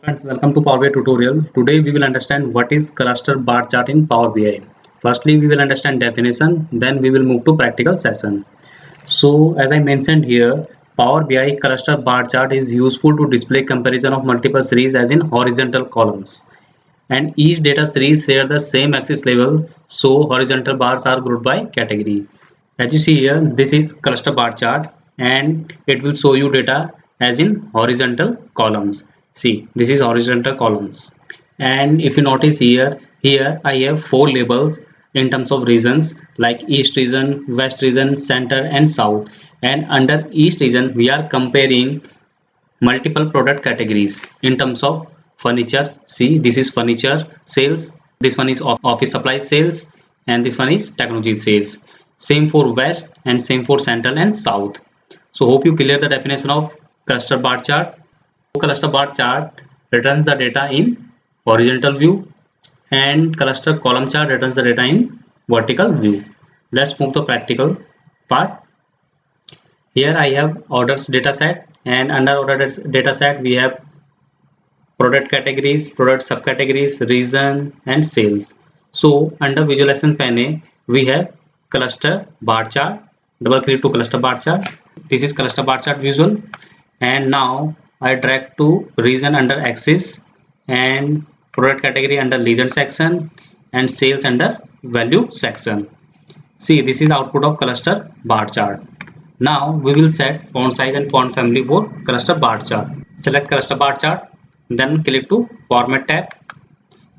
Friends, welcome to Power BI tutorial. Today we will understand what is cluster bar chart in Power BI. Firstly, we will understand definition, then we will move to practical session. So, as I mentioned here, Power BI cluster bar chart is useful to display comparison of multiple series as in horizontal columns. And each data series share the same axis level, so horizontal bars are grouped by category. As you see here, this is cluster bar chart and it will show you data as in horizontal columns. See, this is horizontal columns. And if you notice here I have four labels in terms of regions like east region, west region, center and south. And under each region we are comparing multiple product categories in terms of furniture. See, this is furniture sales, this one is office supply sales, and this one is technology sales. Same for west and same for central and south. So hope you clear the definition of cluster bar chart. Cluster bar chart returns the data in horizontal view and cluster column chart returns the data in vertical view. Let's move to practical part. Here I have orders data set, and under orders data set we have product categories, product subcategories, region and sales. So under visualization pane we have cluster bar chart. Double click to cluster bar chart. This is cluster bar chart visual, and now I drag to region under axis and product category under region section and sales under value section. See, this is output of cluster bar chart. Now we will set font size and font family for cluster bar chart. Select cluster bar chart, then click to format tab,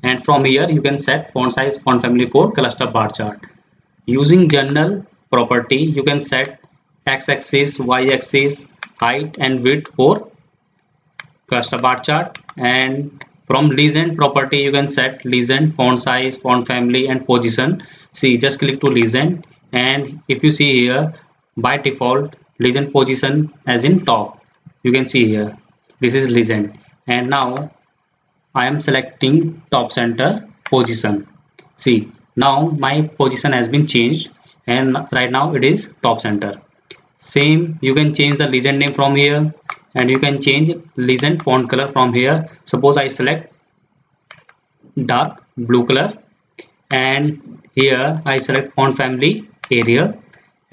and from here you can set font size, font family for cluster bar chart. Using general property, you can set x-axis, y-axis, height and width for cluster bar chart, and from legend property you can set legend, font size, font family and position. See, just click to legend, and if you see here, by default legend position as in top, you can see here this is legend, and now I am selecting top center position. See, now my position has been changed and right now it is top center. Same, you can change the legend name from here, and you can change legend font color from here. Suppose I select dark blue color, and here I select font family Arial,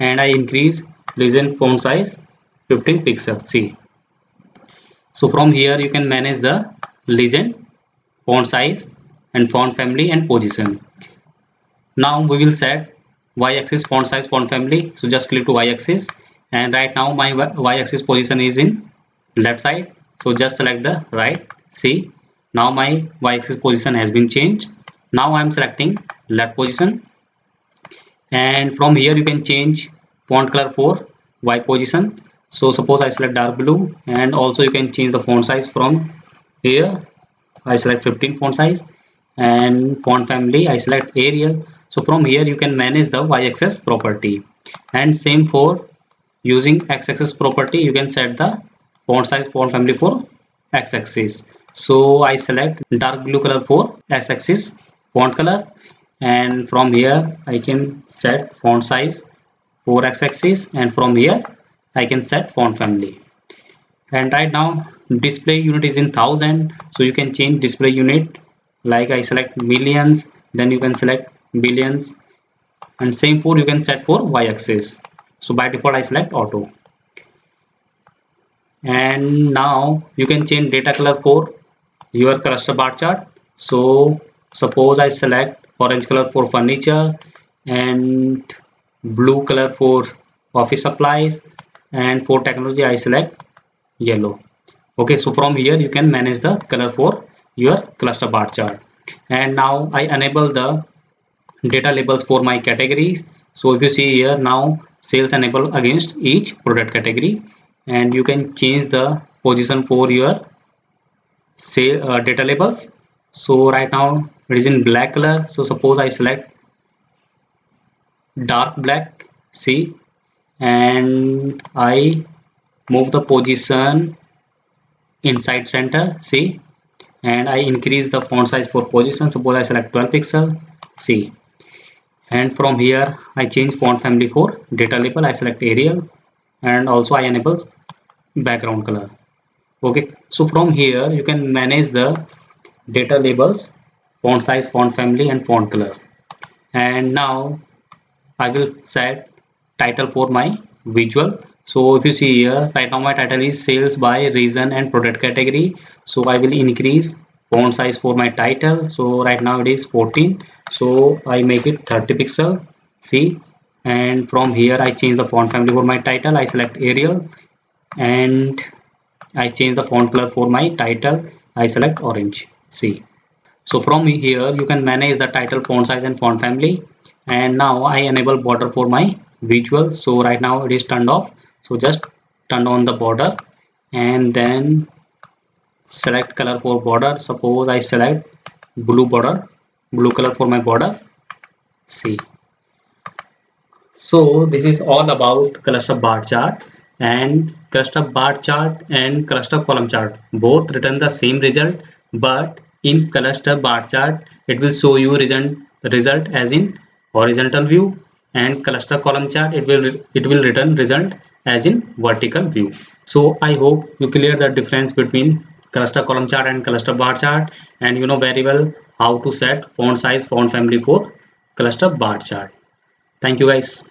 and I increase legend font size 15 pixels. See, so from here you can manage the legend, font size and font family and position. Now we will set y-axis, font size, font family. So just click to y-axis, and right now my y-axis position is in left side, so just select the right. See, now my y-axis position has been changed. Now I am selecting left position, and from here you can change font color for y position. So suppose I select dark blue, and also you can change the font size from here. I select 15 font size, and font family I select Arial. So from here you can manage the y-axis property, and same for using x-axis property, you can set the font size, font family for x-axis. So I select dark blue color for x-axis font color, and from here I can set font size for x-axis, and from here I can set font family. And right now display unit is in thousand, so you can change display unit, like I select millions, then you can select billions, and same for you can set for y-axis. So by default I select auto, and now you can change data color for your cluster bar chart. So suppose I select orange color for furniture and blue color for office supplies, and for technology I select yellow. Okay, so from here you can manage the color for your cluster bar chart. And now I enable the data labels for my categories. So if you see here, now sales enable against each product category, and you can change the position for your say data labels. So right now it is in black color, so suppose I select dark black. See, and I move the position inside center. See, and I increase the font size for position. Suppose I select 12 pixel. See, and from here I change font family for data label. I select Arial, and also I enable background color. Okay, so from here you can manage the data labels, font size, font family, and font color. And now I will set title for my visual. So if you see here, right now my title is sales by region and product category. So I will increase font size for my title. So right now it is 14. So I make it 30 pixel. See, and from here I change the font family for my title. I select Arial, and I change the font color for my title. I select orange. See. So from here you can manage the title, font size, and font family. And now I enable border for my visual. So right now it is turned off. So just turn on the border and then select color for border. Suppose I select blue border, blue color for my border. See. So this is all about cluster bar chart, and cluster bar chart and cluster column chart both return the same result, but in cluster bar chart it will show you result as in horizontal view, and cluster column chart it will return result as in vertical view. So I hope you clear the difference between cluster column chart and cluster bar chart, and you know very well how to set font size, font family for cluster bar chart. Thank you guys.